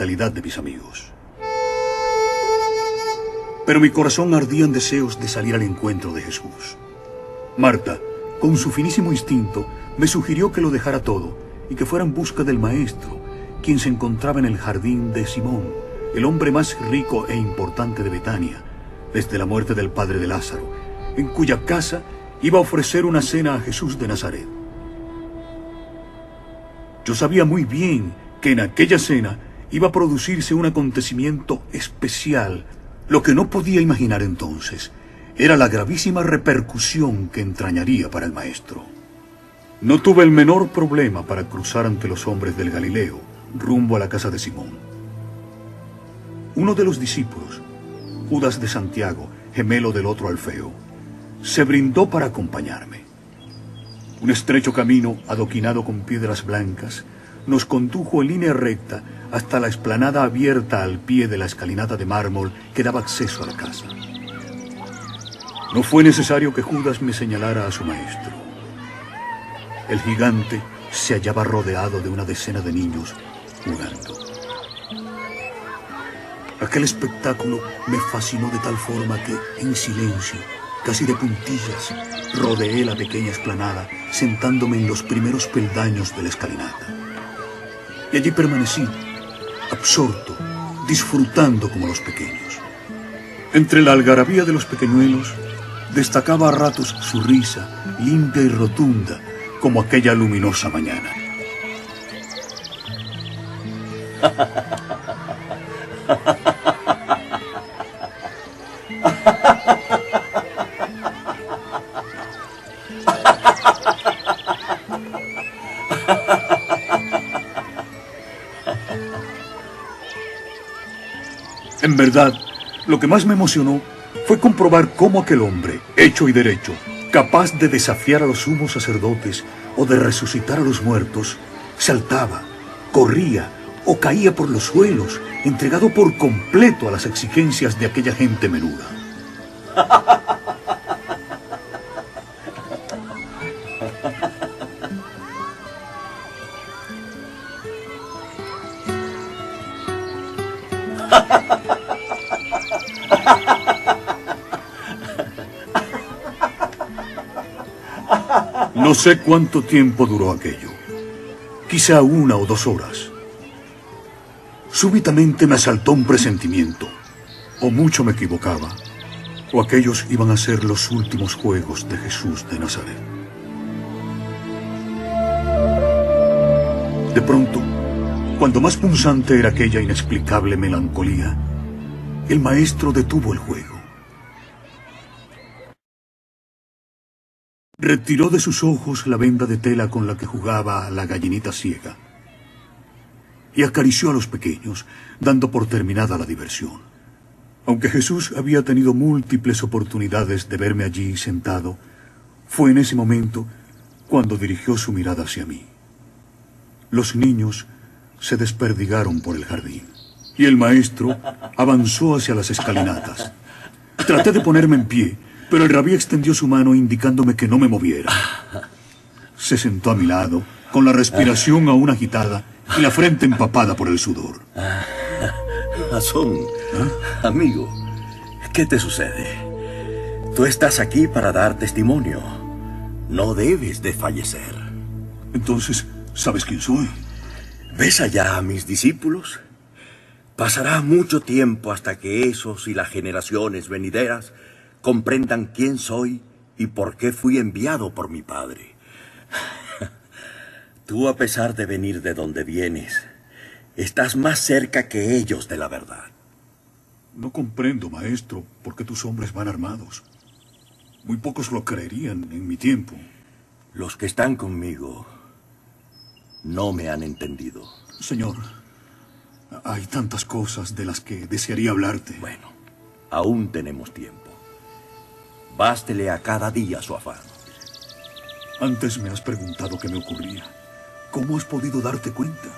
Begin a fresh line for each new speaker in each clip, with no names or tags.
hospitalidad de mis amigos. Pero mi corazón ardía en deseos de salir al encuentro de Jesús. Marta, con su finísimo instinto, me sugirió que lo dejara todo y que fuera en busca del maestro, quien se encontraba en el jardín de Simón, el hombre más rico e importante de Betania, desde la muerte del padre de Lázaro, en cuya casa iba a ofrecer una cena a Jesús de Nazaret. Yo sabía muy bien que en aquella cena iba a producirse un acontecimiento especial. Lo que no podía imaginar entonces era la gravísima repercusión que entrañaría para el maestro. No tuve el menor problema para cruzar ante los hombres del Galileo, rumbo a la casa de Simón. Uno de los discípulos, Judas de Santiago, gemelo del otro Alfeo, se brindó para acompañarme. Un estrecho camino, adoquinado con piedras blancas, nos condujo en línea recta hasta la explanada abierta al pie de la escalinata de mármol que daba acceso a la casa. No fue necesario que Judas me señalara a su maestro. El gigante se hallaba rodeado de una decena de niños jugando. Aquel espectáculo me fascinó de tal forma que, en silencio, casi de puntillas, rodeé la pequeña explanada, sentándome en los primeros peldaños de la escalinata. Y allí permanecí, absorto, disfrutando como los pequeños. Entre la algarabía de los pequeñuelos, destacaba a ratos su risa, limpia y rotunda, como aquella luminosa mañana. En verdad, lo que más me emocionó fue comprobar cómo aquel hombre, hecho y derecho, capaz de desafiar a los sumos sacerdotes o de resucitar a los muertos, saltaba, corría o caía por los suelos, entregado por completo a las exigencias de aquella gente menuda. No sé cuánto tiempo duró aquello. Quizá 1 o 2 horas. Súbitamente me asaltó un presentimiento. O mucho me equivocaba, o aquellos iban a ser los últimos juegos de Jesús de Nazaret. De pronto, cuando más punzante era aquella inexplicable melancolía, el maestro detuvo el juego. Retiró de sus ojos la venda de tela con la que jugaba la gallinita ciega y acarició a los pequeños, dando por terminada la diversión. Aunque Jesús había tenido múltiples oportunidades de verme allí sentado, fue en ese momento cuando dirigió su mirada hacia mí. Los niños se desperdigaron por el jardín y el maestro avanzó hacia las escalinatas. Traté de ponerme en pie, pero el rabí extendió su mano indicándome que no me moviera. Se sentó a mi lado, con la respiración aún agitada y la frente empapada por el sudor.
Jasón, amigo, ¿qué te sucede? Tú estás aquí para dar testimonio. No debes de fallecer.
Entonces, ¿sabes quién soy?
¿Ves allá a mis discípulos? Pasará mucho tiempo hasta que esos y las generaciones venideras comprendan quién soy y por qué fui enviado por mi Padre. Tú, a pesar de venir de donde vienes, estás más cerca que ellos de la verdad.
No comprendo, maestro, por qué tus hombres van armados. Muy pocos lo creerían en mi tiempo.
Los que están conmigo no me han entendido.
Señor, hay tantas cosas de las que desearía hablarte.
Bueno, aún tenemos tiempo. Bástele a cada día su afán.
Antes me has preguntado qué me ocurría. ¿Cómo has podido darte cuenta?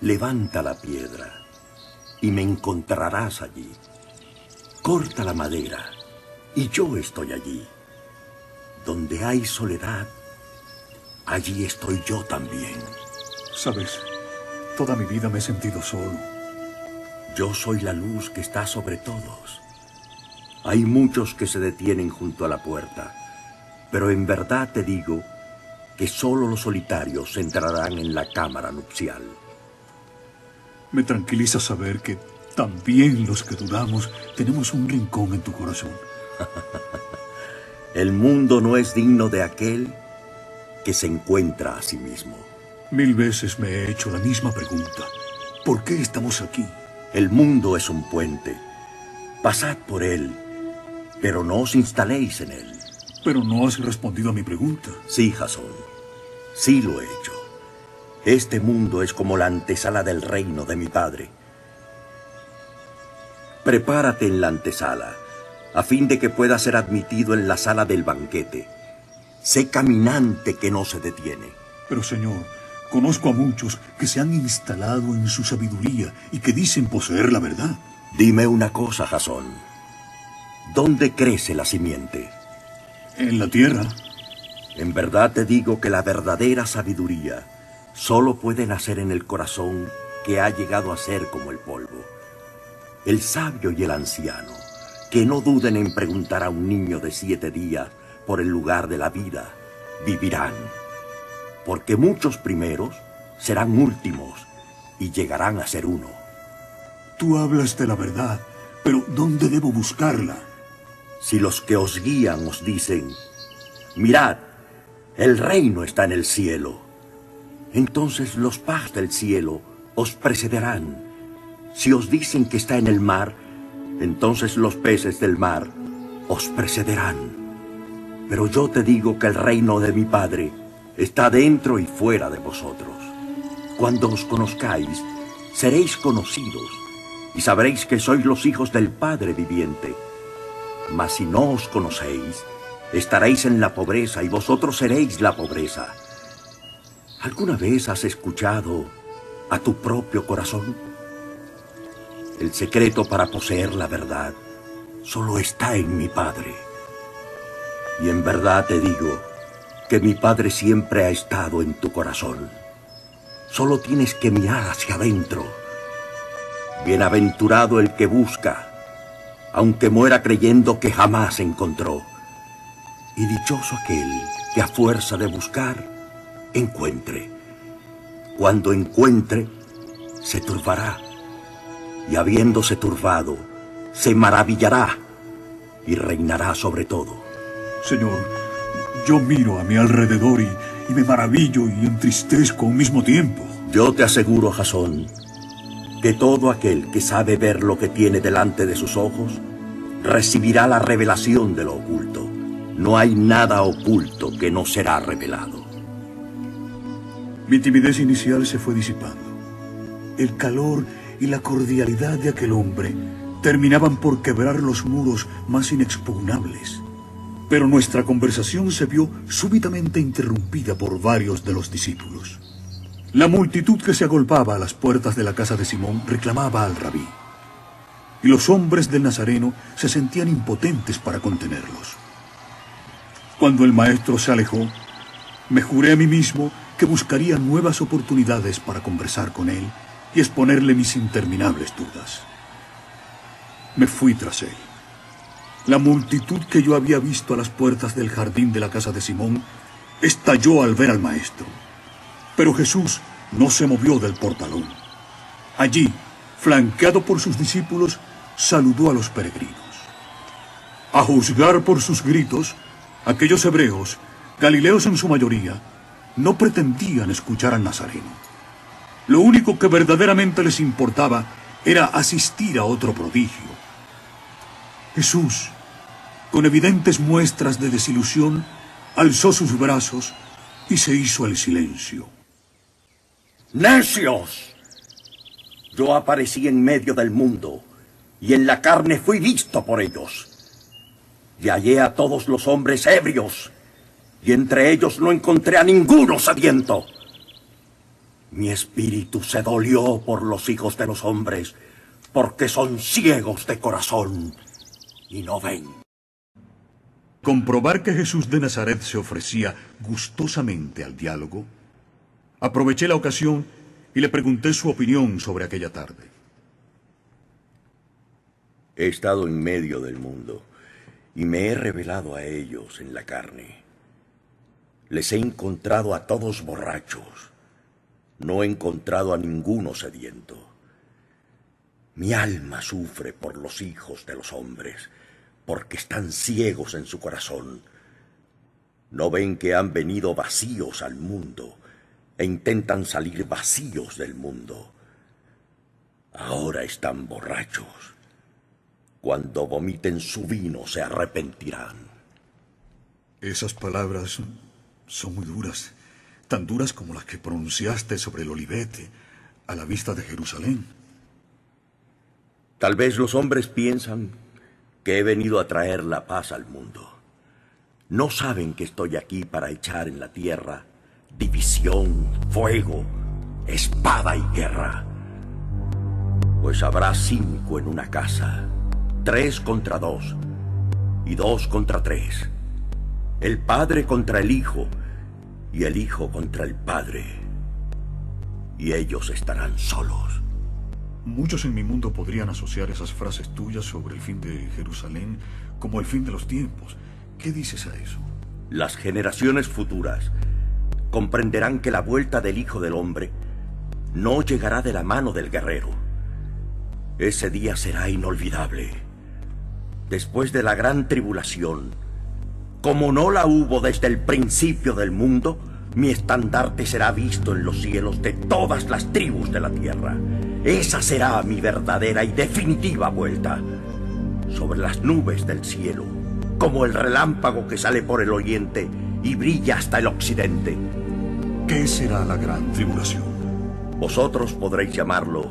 Levanta la piedra y me encontrarás allí. Corta la madera y yo estoy allí. Donde hay soledad, allí estoy yo también.
Sabes, toda mi vida me he sentido solo,
Yo soy la luz que está sobre todos. Hay muchos que se detienen junto a la puerta, pero en verdad te digo que solo los solitarios entrarán en la cámara nupcial.
Me tranquiliza saber que también los que dudamos tenemos un rincón en tu corazón.
El mundo no es digno de aquel que se encuentra a sí mismo.
1000 veces me he hecho la misma pregunta. ¿Por qué estamos aquí?
El mundo es un puente. Pasad por él, pero no os instaléis en él.
Pero no has respondido a mi pregunta.
Sí, Jasón, sí lo he hecho. Este mundo es como la antesala del reino de mi padre. Prepárate en la antesala, a fin de que puedas ser admitido en la sala del banquete. Sé caminante que no se detiene.
Pero, Señor, conozco a muchos que se han instalado en su sabiduría y que dicen poseer la verdad.
Dime una cosa, Jasón. ¿Dónde crece la simiente?
En la tierra.
En verdad te digo que la verdadera sabiduría solo puede nacer en el corazón que ha llegado a ser como el polvo. El sabio y el anciano, que no duden en preguntar a un niño de 7 días por el lugar de la vida, vivirán. Porque muchos primeros serán últimos y llegarán a ser uno.
Tú hablas de la verdad, pero ¿dónde debo buscarla?
Si los que os guían os dicen, mirad, el reino está en el cielo, entonces los pajes del cielo os precederán. Si os dicen que está en el mar, entonces los peces del mar os precederán. Pero yo te digo que el reino de mi Padre está dentro y fuera de vosotros. Cuando os conozcáis, seréis conocidos y sabréis que sois los hijos del Padre viviente. Mas si no os conocéis, estaréis en la pobreza y vosotros seréis la pobreza. ¿Alguna vez has escuchado a tu propio corazón? El secreto para poseer la verdad solo está en mi Padre. Y en verdad te digo que mi Padre siempre ha estado en tu corazón. Solo tienes que mirar hacia adentro. Bienaventurado el que busca, aunque muera creyendo que jamás encontró. Y dichoso aquel que a fuerza de buscar, encuentre. Cuando encuentre, se turbará. Y habiéndose turbado, se maravillará y reinará sobre todo.
Señor, yo miro a mi alrededor y me maravillo y entristezco al mismo tiempo.
Yo te aseguro, Jasón, que todo aquel que sabe ver lo que tiene delante de sus ojos, recibirá la revelación de lo oculto. No hay nada oculto que no será revelado.
Mi timidez inicial se fue disipando. El calor y la cordialidad de aquel hombre terminaban por quebrar los muros más inexpugnables. Pero nuestra conversación se vio súbitamente interrumpida por varios de los discípulos. La multitud que se agolpaba a las puertas de la casa de Simón reclamaba al rabí. Y los hombres del Nazareno se sentían impotentes para contenerlos. Cuando el maestro se alejó, me juré a mí mismo que buscaría nuevas oportunidades para conversar con él y exponerle mis interminables dudas. Me fui tras él. La multitud que yo había visto a las puertas del jardín de la casa de Simón estalló al ver al maestro. Pero Jesús no se movió del portalón. Allí, flanqueado por sus discípulos, saludó a los peregrinos. A juzgar por sus gritos, aquellos hebreos, galileos en su mayoría, no pretendían escuchar al Nazareno. Lo único que verdaderamente les importaba era asistir a otro prodigio. Jesús, con evidentes muestras de desilusión, alzó sus brazos y se hizo el silencio.
¡Necios! Yo aparecí en medio del mundo, y en la carne fui visto por ellos. Y hallé a todos los hombres ebrios, y entre ellos no encontré a ninguno sediento. Mi espíritu se dolió por los hijos de los hombres, porque son ciegos de corazón y no ven.
Comprobar que Jesús de Nazaret se ofrecía gustosamente al diálogo, aproveché la ocasión y le pregunté su opinión sobre aquella tarde.
He estado en medio del mundo y me he revelado a ellos en la carne. Les he encontrado a todos borrachos. No he encontrado a ninguno sediento. Mi alma sufre por los hijos de los hombres, porque están ciegos en su corazón. No ven que han venido vacíos al mundo e intentan salir vacíos del mundo. Ahora están borrachos. Cuando vomiten su vino se arrepentirán.
Esas palabras son muy duras, tan duras como las que pronunciaste sobre el olivete a la vista de Jerusalén.
Tal vez los hombres piensan que he venido a traer la paz al mundo. No saben que estoy aquí para echar en la tierra división, fuego, espada y guerra. Pues habrá 5 en una casa, 3 contra 2 y 2 contra 3. El padre contra el hijo y el hijo contra el padre. Y ellos estarán solos.
Muchos en mi mundo podrían asociar esas frases tuyas sobre el fin de Jerusalén como el fin de los tiempos. ¿Qué dices a eso?
Las generaciones futuras comprenderán que la vuelta del Hijo del Hombre no llegará de la mano del guerrero. Ese día será inolvidable. Después de la gran tribulación, como no la hubo desde el principio del mundo, mi estandarte será visto en los cielos de todas las tribus de la tierra. Esa será mi verdadera y definitiva vuelta. Sobre las nubes del cielo, como el relámpago que sale por el oriente y brilla hasta el occidente.
¿Qué será la gran tribulación?
Vosotros podréis llamarlo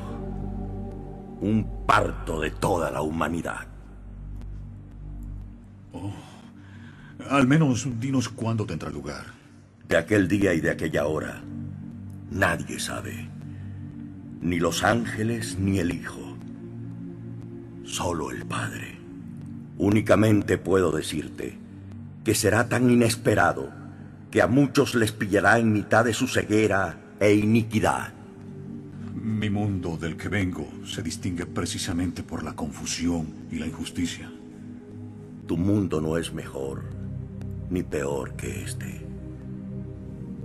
un parto de toda la humanidad.
Al menos dinos cuándo tendrá lugar.
De aquel día y de aquella hora, nadie sabe. Ni los ángeles ni el Hijo. Solo el Padre. Únicamente puedo decirte que será tan inesperado que a muchos les pillará en mitad de su ceguera e iniquidad.
Mi mundo del que vengo se distingue precisamente por la confusión y la injusticia.
Tu mundo no es mejor ni peor que este.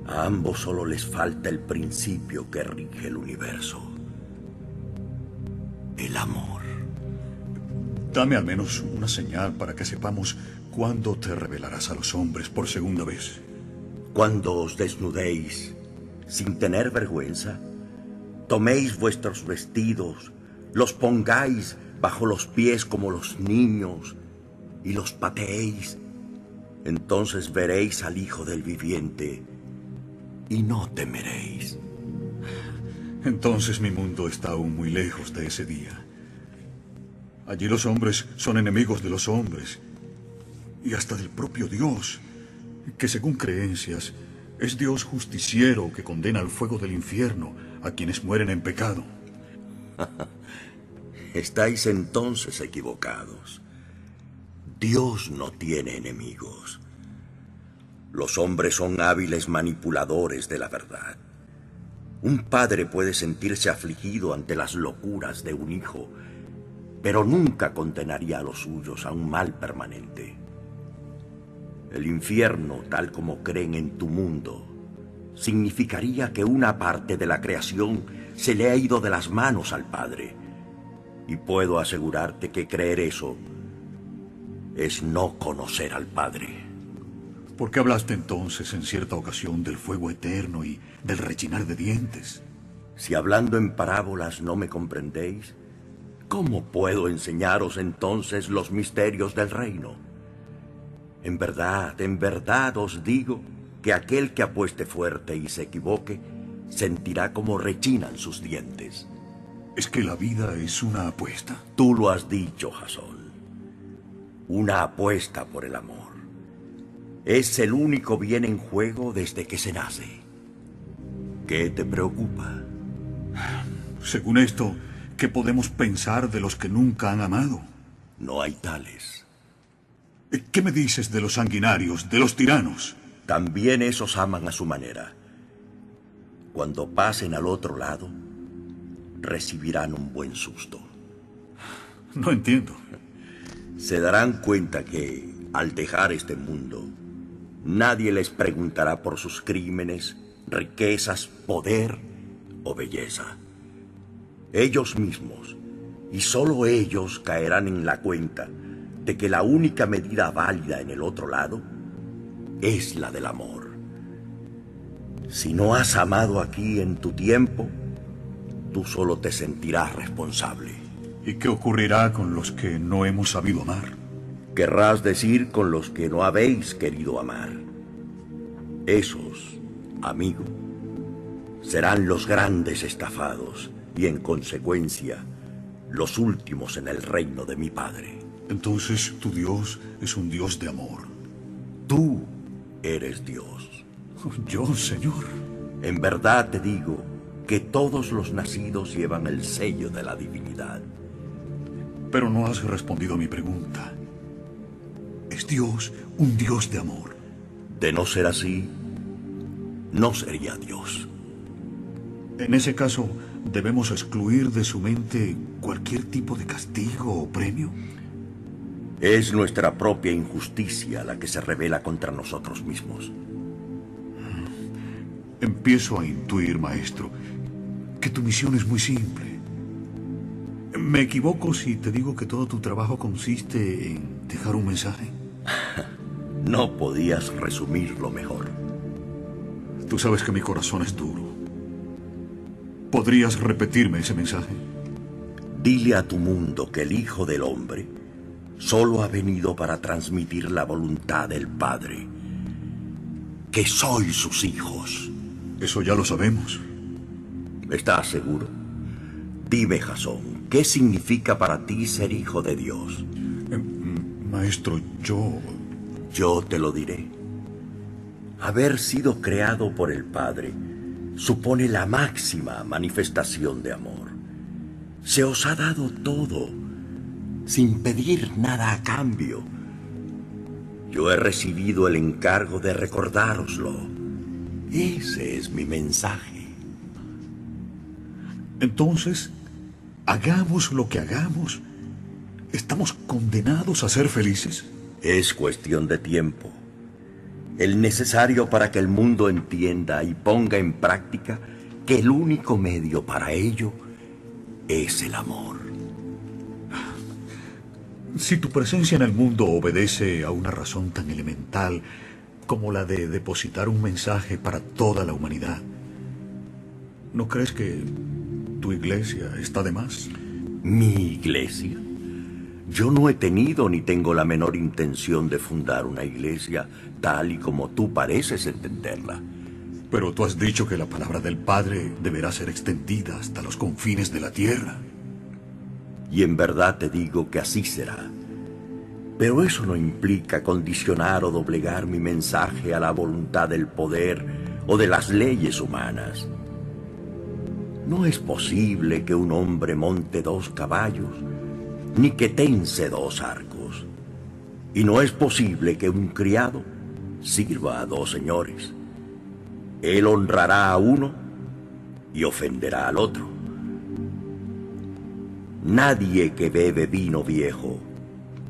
A ambos solo les falta el principio que rige el universo. El amor.
Dame al menos una señal para que sepamos cuándo te revelarás a los hombres por segunda vez.
Cuando os desnudéis sin tener vergüenza, toméis vuestros vestidos, los pongáis bajo los pies como los niños y los pateéis. Entonces veréis al Hijo del Viviente y no temeréis.
Entonces mi mundo está aún muy lejos de ese día. Allí los hombres son enemigos de los hombres y hasta del propio Dios, que según creencias es Dios justiciero que condena al fuego del infierno a quienes mueren en pecado.
Estáis entonces equivocados. Dios no tiene enemigos. Los hombres son hábiles manipuladores de la verdad. Un padre puede sentirse afligido ante las locuras de un hijo, pero nunca condenaría a los suyos a un mal permanente. El infierno, tal como creen en tu mundo, significaría que una parte de la creación se le ha ido de las manos al Padre. Y puedo asegurarte que creer eso es no conocer al Padre.
¿Por qué hablaste entonces en cierta ocasión del fuego eterno y del rechinar de dientes?
Si hablando en parábolas no me comprendéis, ¿cómo puedo enseñaros entonces los misterios del reino? En verdad os digo que aquel que apueste fuerte y se equivoque, sentirá como rechinan sus dientes.
¿Es que la vida es una apuesta?
Tú lo has dicho, Jasón. Una apuesta por el amor. Es el único bien en juego desde que se nace. ¿Qué te preocupa?
Según esto, ¿qué podemos pensar de los que nunca han amado?
No hay tales.
¿Qué me dices de los sanguinarios, de los tiranos?
También esos aman a su manera. Cuando pasen al otro lado, recibirán un buen susto.
No entiendo.
Se darán cuenta que, al dejar este mundo, nadie les preguntará por sus crímenes, riquezas, poder o belleza. Ellos mismos, y solo ellos, caerán en la cuenta de que la única medida válida en el otro lado es la del amor. Si no has amado aquí en tu tiempo, tú solo te sentirás responsable.
¿Y qué ocurrirá con los que no hemos sabido amar?
Querrás decir con los que no habéis querido amar. Esos, amigo, serán los grandes estafados y, en consecuencia, los últimos en el reino de mi Padre.
Entonces tu Dios es un Dios de amor.
Tú eres Dios.
Yo, Señor.
En verdad te digo que todos los nacidos llevan el sello de la divinidad.
Pero no has respondido a mi pregunta. ¿Es Dios un Dios de amor?
De no ser así, no sería Dios.
En ese caso, ¿debemos excluir de su mente cualquier tipo de castigo o premio?
Es nuestra propia injusticia la que se revela contra nosotros mismos.
Empiezo a intuir, maestro, que tu misión es muy simple. ¿Me equivoco si te digo que todo tu trabajo consiste en dejar un mensaje?
No podías resumirlo mejor.
Tú sabes que mi corazón es duro. ¿Podrías repetirme ese mensaje?
Dile a tu mundo que el Hijo del Hombre solo ha venido para transmitir la voluntad del Padre. Que sois sus hijos.
Eso ya lo sabemos.
¿Estás seguro? Dime, Jasón, ¿qué significa para ti ser hijo de Dios?
Maestro,
Yo te lo diré. Haber sido creado por el Padre supone la máxima manifestación de amor. Se os ha dado todo, sin pedir nada a cambio. Yo he recibido el encargo de recordároslo. Ese es mi mensaje.
Entonces, hagamos lo que hagamos, ¿estamos condenados a ser felices?
Es cuestión de tiempo. El necesario para que el mundo entienda y ponga en práctica que el único medio para ello es el amor.
Si tu presencia en el mundo obedece a una razón tan elemental como la de depositar un mensaje para toda la humanidad, ¿no crees que tu iglesia está de más?
¿Mi iglesia? Yo no he tenido ni tengo la menor intención de fundar una iglesia tal y como tú pareces entenderla.
Pero tú has dicho que la palabra del Padre deberá ser extendida hasta los confines de la tierra.
Y en verdad te digo que así será. Pero eso no implica condicionar o doblegar mi mensaje a la voluntad del poder o de las leyes humanas. No es posible que un hombre monte 2 caballos, ni que tense 2 arcos. Y no es posible que un criado sirva a 2 señores. Él honrará a uno y ofenderá al otro. Nadie que bebe vino viejo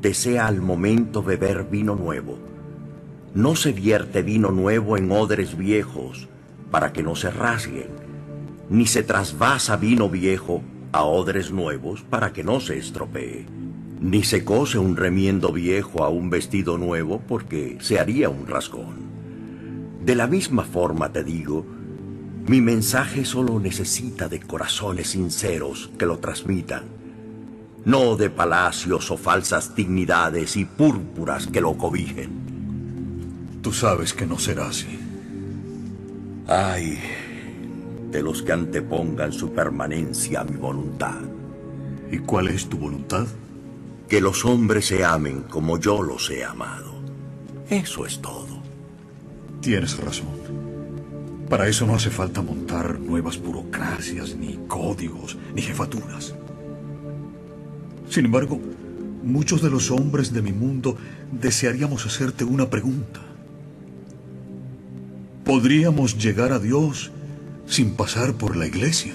desea al momento beber vino nuevo. No se vierte vino nuevo en odres viejos para que no se rasguen, ni se trasvasa vino viejo a odres nuevos para que no se estropee, ni se cose un remiendo viejo a un vestido nuevo porque se haría un rasgón. De la misma forma te digo, mi mensaje solo necesita de corazones sinceros que lo transmitan, no de palacios o falsas dignidades y púrpuras que lo cobijen.
Tú sabes que no será así.
Ay, de los que antepongan su permanencia a mi voluntad.
¿Y cuál es tu voluntad?
Que los hombres se amen como yo los he amado. Eso es todo.
Tienes razón. Para eso no hace falta montar nuevas burocracias, ni códigos, ni jefaturas. Sin embargo, muchos de los hombres de mi mundo desearíamos hacerte una pregunta. ¿Podríamos llegar a Dios sin pasar por la iglesia?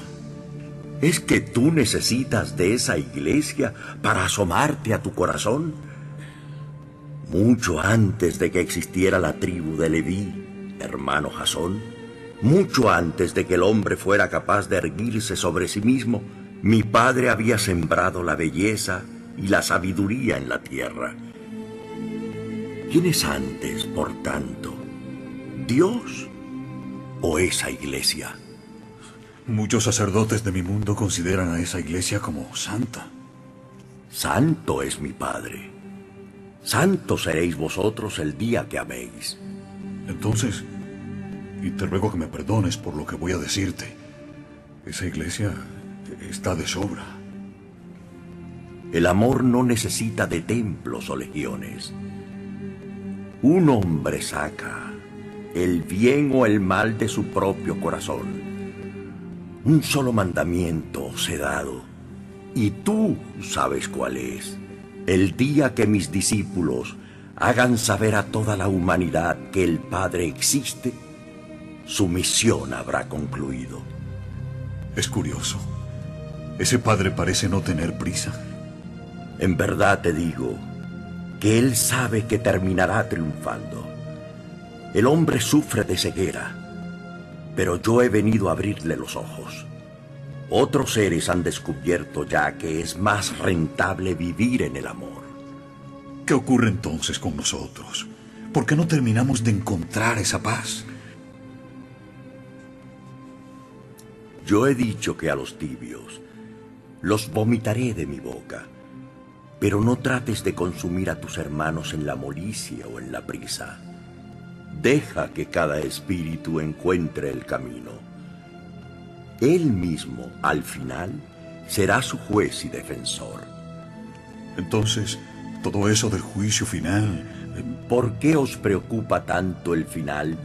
¿Es que tú necesitas de esa iglesia para asomarte a tu corazón? Mucho antes de que existiera la tribu de Leví, hermano Jasón, mucho antes de que el hombre fuera capaz de erguirse sobre sí mismo, mi padre había sembrado la belleza y la sabiduría en la tierra. ¿Quién es antes, por tanto? ¿Dios o esa iglesia?
Muchos sacerdotes de mi mundo consideran a esa iglesia como santa.
Santo es mi Padre. Santos seréis vosotros el día que améis.
Entonces, y te ruego que me perdones por lo que voy a decirte, esa iglesia está de sobra.
El amor no necesita de templos o legiones. Un hombre saca el bien o el mal de su propio corazón. Un solo mandamiento os he dado, y tú sabes cuál es. El día que mis discípulos hagan saber a toda la humanidad que el Padre existe, su misión habrá concluido.
Es curioso. Ese padre parece no tener prisa.
En verdad te digo que él sabe que terminará triunfando. El hombre sufre de ceguera, pero yo he venido a abrirle los ojos. Otros seres han descubierto ya que es más rentable vivir en el amor.
¿Qué ocurre entonces con nosotros? ¿Por qué no terminamos de encontrar esa paz?
Yo he dicho que a los tibios los vomitaré de mi boca, pero no trates de consumir a tus hermanos en la molicie o en la prisa. Deja que cada espíritu encuentre el camino. Él mismo, al final, será su juez y defensor.
Entonces, todo eso del juicio final...
¿Por qué os preocupa tanto el final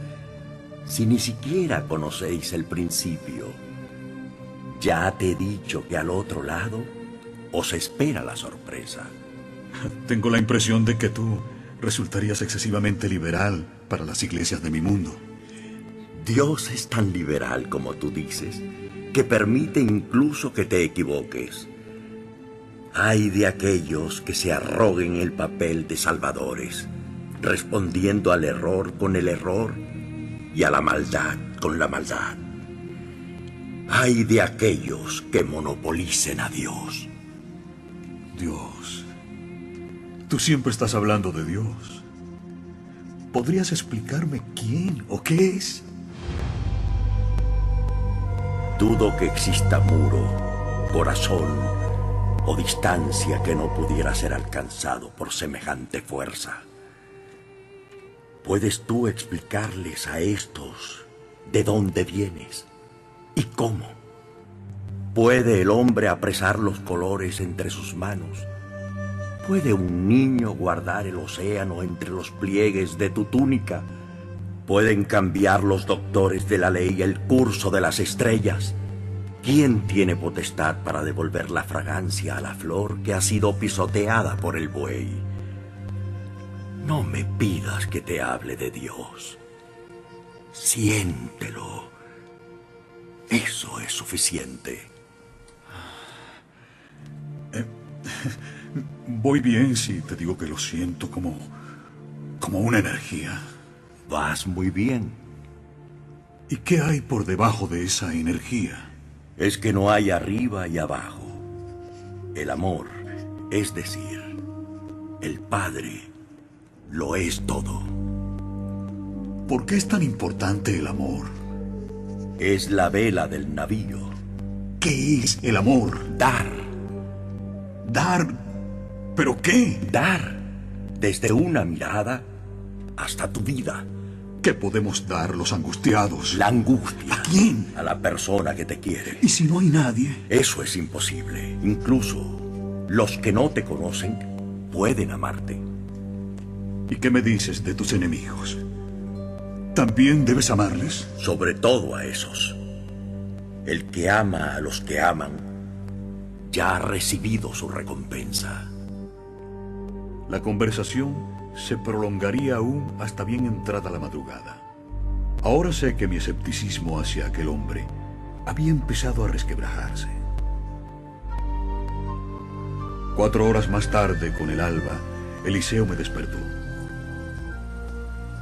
si ni siquiera conocéis el principio? Ya te he dicho que al otro lado os espera la sorpresa.
Tengo la impresión de que tú resultarías excesivamente liberal para las iglesias de mi mundo.
Dios es tan liberal como tú dices, que permite incluso que te equivoques. Ay de aquellos que se arroguen el papel de salvadores, respondiendo al error con el error y a la maldad con la maldad. Ay de aquellos que monopolicen a Dios.
Dios. Tú siempre estás hablando de Dios. ¿Podrías explicarme quién o qué es?
Dudo que exista muro, corazón o distancia que no pudiera ser alcanzado por semejante fuerza. ¿Puedes tú explicarles a estos de dónde vienes y cómo? ¿Puede el hombre apresar los colores entre sus manos? ¿Puede un niño guardar el océano entre los pliegues de tu túnica? ¿Pueden cambiar los doctores de la ley el curso de las estrellas? ¿Quién tiene potestad para devolver la fragancia a la flor que ha sido pisoteada por el buey? No me pidas que te hable de Dios. Siéntelo. Eso es suficiente.
Voy bien si te digo que lo siento como una energía.
Vas muy bien.
¿Y qué hay por debajo de esa energía?
Es que no hay arriba y abajo. El amor, es decir, el Padre, lo es todo.
¿Por qué es tan importante el amor?
Es la vela del navío.
¿Qué es el amor?
Dar.
Dar. ¿Pero qué?
Dar. Desde una mirada hasta tu vida.
¿Qué podemos dar los angustiados?
La angustia.
¿A quién?
A la persona que te quiere.
¿Y si no hay nadie?
Eso es imposible. Incluso los que no te conocen pueden amarte.
¿Y qué me dices de tus enemigos? ¿También debes amarles?
Sobre todo a esos. El que ama a los que aman ya ha recibido su recompensa.
La conversación se prolongaría aún hasta bien entrada la madrugada. Ahora sé que mi escepticismo hacia aquel hombre había empezado a resquebrajarse. 4 horas más tarde, con el alba, Eliseo me despertó.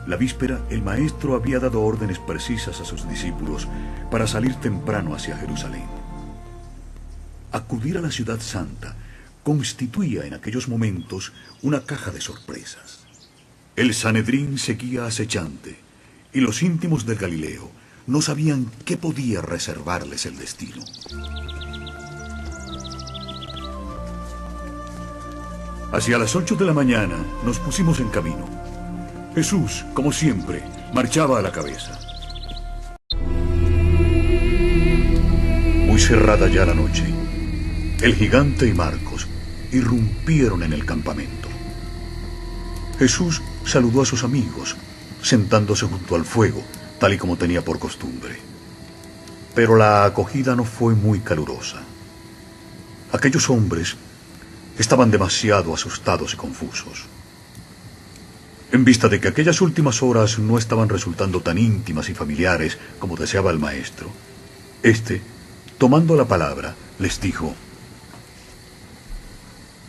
La víspera, el maestro había dado órdenes precisas a sus discípulos para salir temprano hacia Jerusalén. Acudir a la ciudad santa constituía en aquellos momentos una caja de sorpresas. El Sanedrín seguía acechante, y los íntimos del Galileo no sabían qué podía reservarles el destino. Hacia las 8 de la mañana nos pusimos en camino. Jesús, como siempre, marchaba a la cabeza. Muy cerrada ya la noche, el gigante y Marcos irrumpieron en el campamento. Jesús saludó a sus amigos, sentándose junto al fuego, tal y como tenía por costumbre. Pero la acogida no fue muy calurosa. Aquellos hombres estaban demasiado asustados y confusos. En vista de que aquellas últimas horas no estaban resultando tan íntimas y familiares como deseaba el maestro, tomando la palabra, les dijo: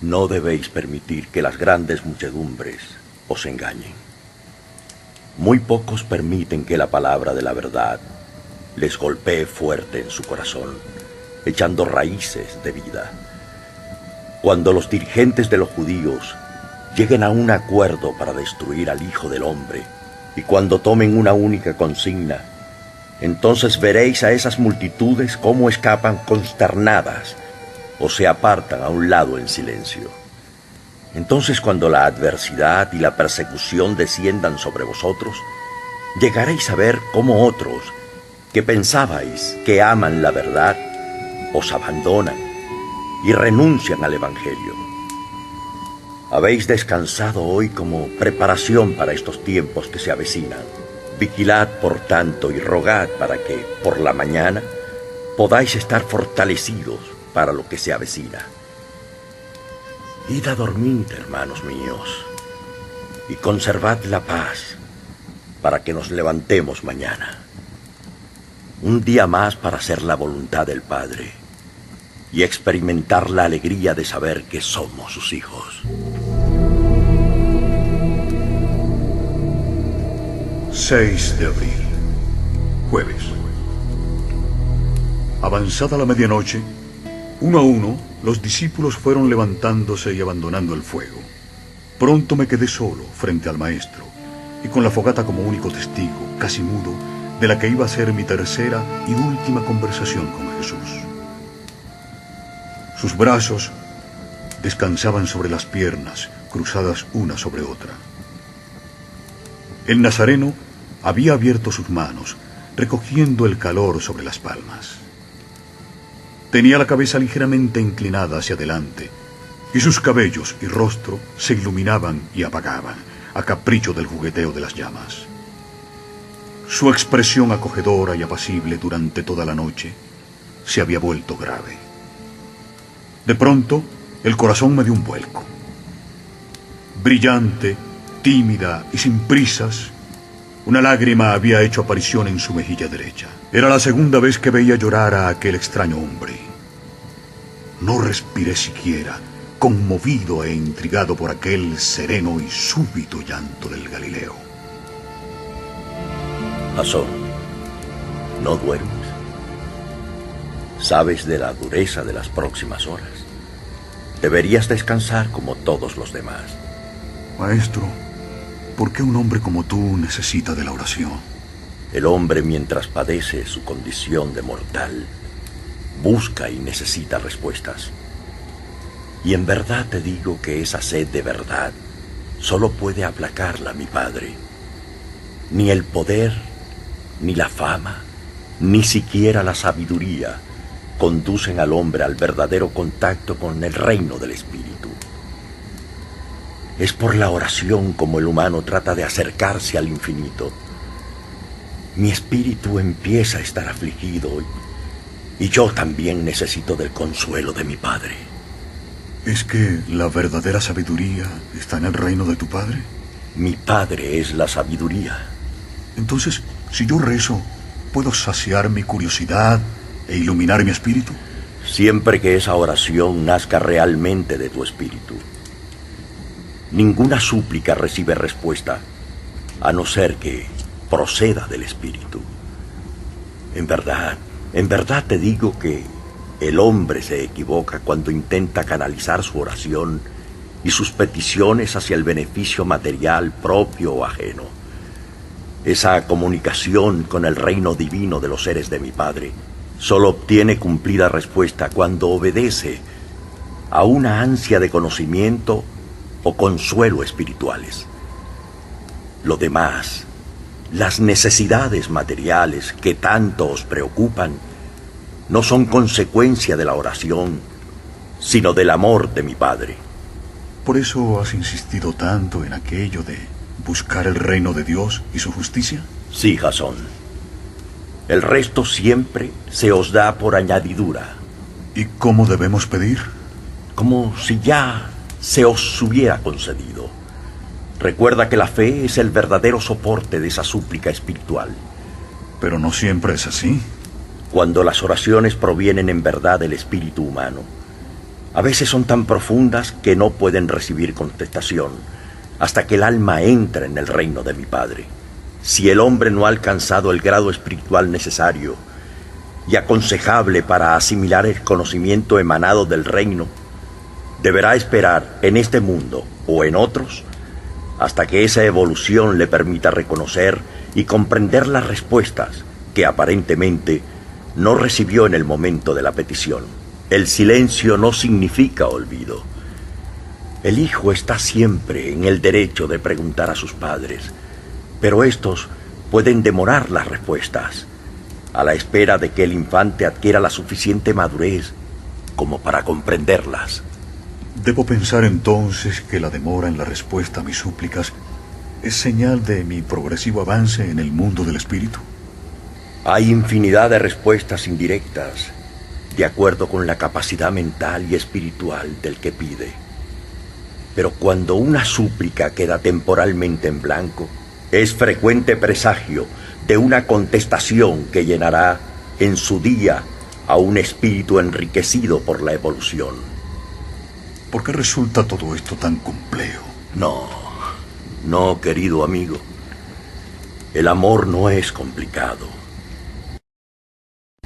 No debéis permitir que las grandes muchedumbres os engañen. Muy pocos permiten que la palabra de la verdad les golpee fuerte en su corazón, echando raíces de vida. Cuando los dirigentes de los judíos lleguen a un acuerdo para destruir al Hijo del Hombre, y cuando tomen una única consigna, entonces veréis a esas multitudes cómo escapan consternadas o se apartan a un lado en silencio. Entonces, cuando la adversidad y la persecución desciendan sobre vosotros, llegaréis a ver cómo otros, que pensabais que aman la verdad, os abandonan y renuncian al Evangelio. Habéis descansado hoy como preparación para estos tiempos que se avecinan. Vigilad, por tanto, y rogad para que, por la mañana, podáis estar fortalecidos para lo que se avecina. Id a dormir, hermanos míos, y conservad la paz para que nos levantemos mañana. Un día más para hacer la voluntad del Padre y experimentar la alegría de saber que somos sus hijos.
6 de abril, jueves. Avanzada la medianoche, uno a uno, los discípulos fueron levantándose y abandonando el fuego. Pronto me quedé solo frente al maestro y con la fogata como único testigo, casi mudo, de la que iba a ser mi tercera y última conversación con Jesús. Sus brazos descansaban sobre las piernas, cruzadas una sobre otra. El nazareno había abierto sus manos, recogiendo el calor sobre las palmas. Tenía la cabeza ligeramente inclinada hacia adelante, y sus cabellos y rostro se iluminaban y apagaban, a capricho del jugueteo de las llamas. Su expresión acogedora y apacible durante toda la noche se había vuelto grave. De pronto, el corazón me dio un vuelco. Brillante, tímida y sin prisas, una lágrima había hecho aparición en su mejilla derecha. Era la segunda vez que veía llorar a aquel extraño hombre. No respiré siquiera, conmovido e intrigado por aquel sereno y súbito llanto del Galileo.
Jasón, ¿no duermes? ¿Sabes de la dureza de las próximas horas? Deberías descansar como todos los demás.
Maestro, ¿por qué un hombre como tú necesita de la oración?
El hombre, mientras padece su condición de mortal, busca y necesita respuestas. Y en verdad te digo que esa sed de verdad solo puede aplacarla mi Padre. Ni el poder, ni la fama, ni siquiera la sabiduría conducen al hombre al verdadero contacto con el reino del Espíritu. Es por la oración como el humano trata de acercarse al infinito. Mi espíritu empieza a estar afligido y yo también necesito del consuelo de mi Padre.
¿Es que la verdadera sabiduría está en el reino de tu Padre?
Mi Padre es la sabiduría.
Entonces, si yo rezo, ¿puedo saciar mi curiosidad e iluminar mi espíritu?
siempre que esa oración nazca realmente de tu espíritu. Ninguna súplica recibe respuesta, a no ser que proceda del espíritu. En verdad te digo que el hombre se equivoca cuando intenta canalizar su oración y sus peticiones hacia el beneficio material propio o ajeno. Esa comunicación con el reino divino de los seres de mi Padre solo obtiene cumplida respuesta cuando obedece a una ansia de conocimiento o consuelo espirituales. Lo demás, las necesidades materiales que tanto os preocupan, no son consecuencia de la oración, sino del amor de mi Padre.
¿Por eso has insistido tanto en aquello de buscar el reino de Dios y su justicia?
Sí, Jasón. El resto siempre se os da por añadidura.
¿Y cómo debemos pedir?
Como si ya se os hubiera concedido. Recuerda que la fe es el verdadero soporte de esa súplica espiritual.
Pero no siempre es así.
Cuando las oraciones provienen en verdad del espíritu humano, a veces son tan profundas que no pueden recibir contestación hasta que el alma entra en el reino de mi Padre. Si el hombre no ha alcanzado el grado espiritual necesario y aconsejable para asimilar el conocimiento emanado del reino, deberá esperar en este mundo o en otros hasta que esa evolución le permita reconocer y comprender las respuestas que aparentemente no recibió en el momento de la petición. El silencio no significa olvido. El hijo está siempre en el derecho de preguntar a sus padres, pero estos pueden demorar las respuestas, a la espera de que el infante adquiera la suficiente madurez como para comprenderlas.
¿Debo pensar entonces que la demora en la respuesta a mis súplicas es señal de mi progresivo avance en el mundo del espíritu?
Hay infinidad de respuestas indirectas, de acuerdo con la capacidad mental y espiritual del que pide. Pero cuando una súplica queda temporalmente en blanco, es frecuente presagio de una contestación que llenará en su día a un espíritu enriquecido por la evolución.
¿Por qué resulta todo esto tan complejo?
No, querido amigo. El amor no es complicado.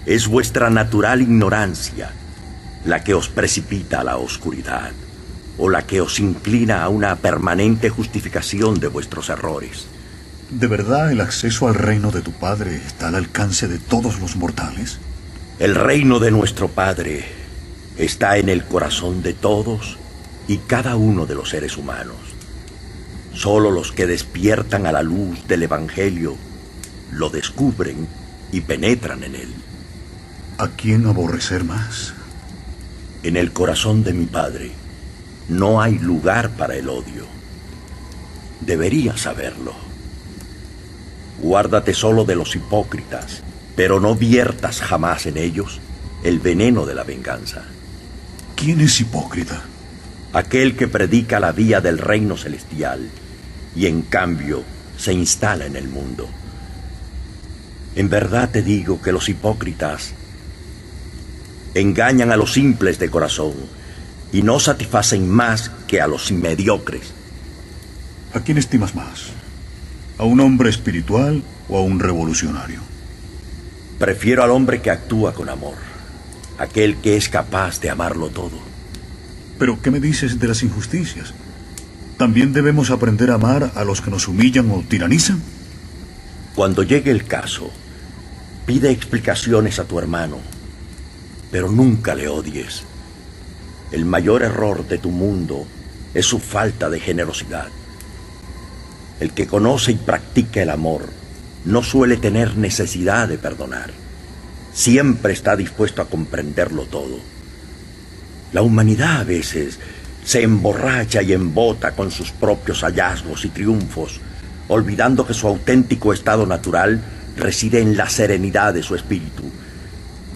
Es vuestra natural ignorancia la que os precipita a la oscuridad, o la que os inclina a una permanente justificación de vuestros errores.
¿De verdad el acceso al reino de tu Padre está al alcance de todos los mortales?
El reino de nuestro Padre está en el corazón de todos y cada uno de los seres humanos. Solo los que despiertan a la luz del Evangelio lo descubren y penetran en él.
¿A quién aborrecer más?
En el corazón de mi Padre no hay lugar para el odio. Deberías saberlo. Guárdate solo de los hipócritas, pero no viertas jamás en ellos el veneno de la venganza.
¿Quién es hipócrita?
Aquel que predica la vía del reino celestial y en cambio se instala en el mundo. En verdad te digo que los hipócritas engañan a los simples de corazón y no satisfacen más que a los mediocres.
¿A quién estimas más? ¿A un hombre espiritual o a un revolucionario?
Prefiero al hombre que actúa con amor, aquel que es capaz de amarlo todo.
¿Pero qué me dices de las injusticias? ¿También debemos aprender a amar a los que nos humillan o tiranizan?
Cuando llegue el caso, pide explicaciones a tu hermano, pero nunca le odies. El mayor error de tu mundo es su falta de generosidad. El que conoce y practica el amor no suele tener necesidad de perdonar. Siempre está dispuesto a comprenderlo todo. La humanidad a veces se emborracha y embota con sus propios hallazgos y triunfos, olvidando que su auténtico estado natural reside en la serenidad de su espíritu.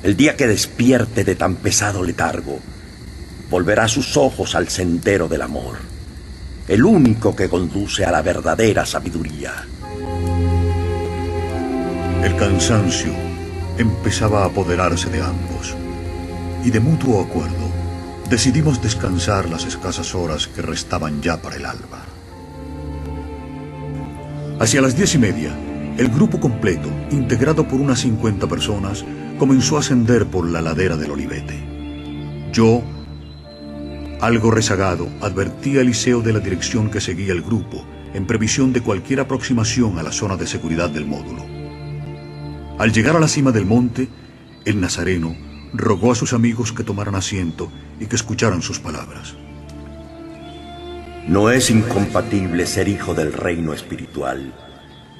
El día que despierte de tan pesado letargo, volverá sus ojos al sendero del amor, el único que conduce a la verdadera sabiduría.
El cansancio empezaba a apoderarse de ambos. y de mutuo acuerdo decidimos descansar las escasas horas que restaban ya para el alba. Hacia las 10:30, el grupo completo, integrado por unas 50 personas, comenzó a ascender por la ladera del Olivete. Yo, algo rezagado, advertí a Eliseo de la dirección que seguía el grupo, en previsión de cualquier aproximación a la zona de seguridad del módulo. Al llegar a la cima del monte, el nazareno rogó a sus amigos que tomaran asiento y que escucharan sus palabras.
No es incompatible ser hijo del reino espiritual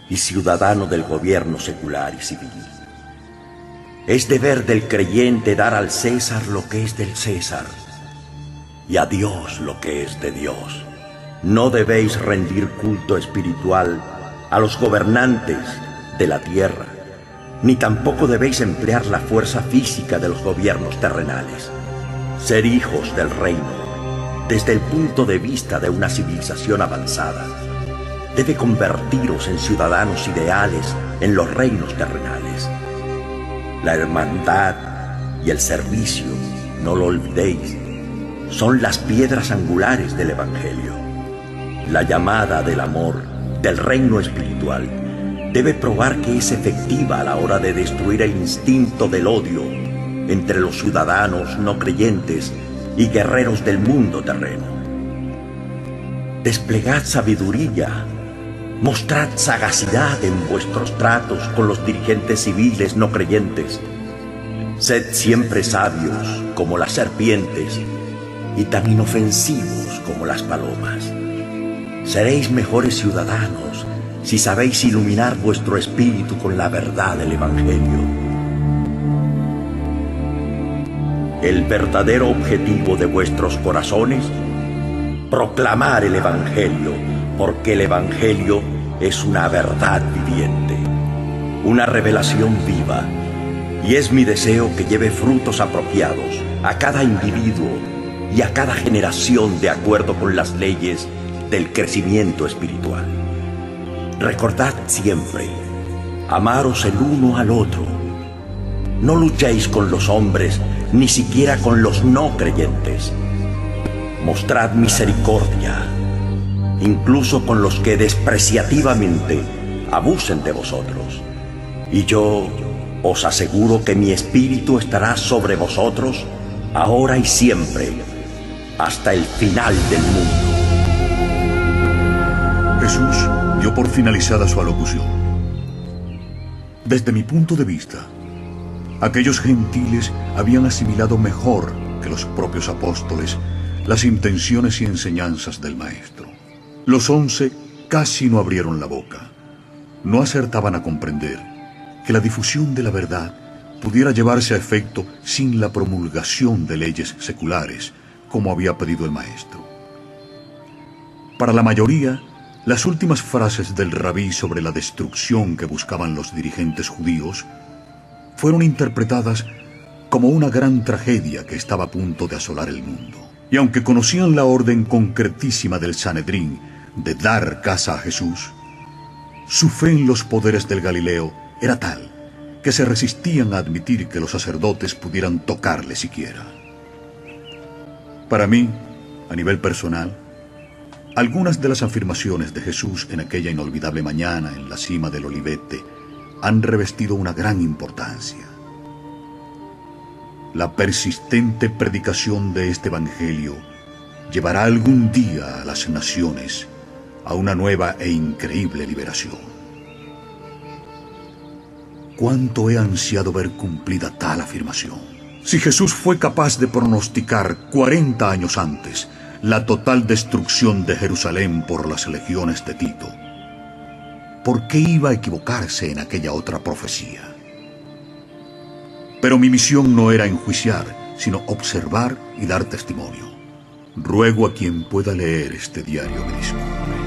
y ciudadano del gobierno secular y civil. Es deber del creyente dar al César lo que es del César y a Dios lo que es de Dios. No debéis rendir culto espiritual a los gobernantes de la tierra, ni tampoco debéis emplear la fuerza física de los gobiernos terrenales. Ser hijos del reino, desde el punto de vista de una civilización avanzada, debe convertiros en ciudadanos ideales en los reinos terrenales. La hermandad y el servicio, no lo olvidéis, son las piedras angulares del Evangelio. La llamada del amor, del reino espiritual, debe probar que es efectiva a la hora de destruir el instinto del odio entre los ciudadanos no creyentes y guerreros del mundo terreno. Desplegad sabiduría, mostrad sagacidad en vuestros tratos con los dirigentes civiles no creyentes. Sed siempre sabios como las serpientes y tan inofensivos como las palomas. Seréis mejores ciudadanos si sabéis iluminar vuestro espíritu con la verdad del Evangelio. El verdadero objetivo de vuestros corazones, proclamar el Evangelio, porque el Evangelio es una verdad viviente, una revelación viva, y es mi deseo que lleve frutos apropiados a cada individuo y a cada generación de acuerdo con las leyes del crecimiento espiritual. Recordad siempre, amaros el uno al otro. No luchéis con los hombres, ni siquiera con los no creyentes. Mostrad misericordia, incluso con los que despreciativamente abusen de vosotros. Y yo os aseguro que mi espíritu estará sobre vosotros, ahora y siempre, hasta el final del mundo.
Jesús dio por finalizada su alocución. Desde mi punto de vista, aquellos gentiles habían asimilado mejor que los propios apóstoles las intenciones y enseñanzas del Maestro. Los 11 casi no abrieron la boca. No acertaban a comprender que la difusión de la verdad pudiera llevarse a efecto sin la promulgación de leyes seculares, como había pedido el Maestro. Para la mayoría, las últimas frases del rabí sobre la destrucción que buscaban los dirigentes judíos fueron interpretadas como una gran tragedia que estaba a punto de asolar el mundo. Y aunque conocían la orden concretísima del Sanedrín de dar caza a Jesús, su fe en los poderes del Galileo era tal que se resistían a admitir que los sacerdotes pudieran tocarle siquiera. Para mí, a nivel personal, algunas de las afirmaciones de Jesús en aquella inolvidable mañana en la cima del Olivete han revestido una gran importancia. La persistente predicación de este Evangelio llevará algún día a las naciones a una nueva e increíble liberación. ¿Cuánto he ansiado ver cumplida tal afirmación? Si Jesús fue capaz de pronosticar 40 años antes la total destrucción de Jerusalén por las legiones de Tito, ¿por qué iba a equivocarse en aquella otra profecía? Pero mi misión no era enjuiciar, sino observar y dar testimonio. Ruego a quien pueda leer este diario me disculpe.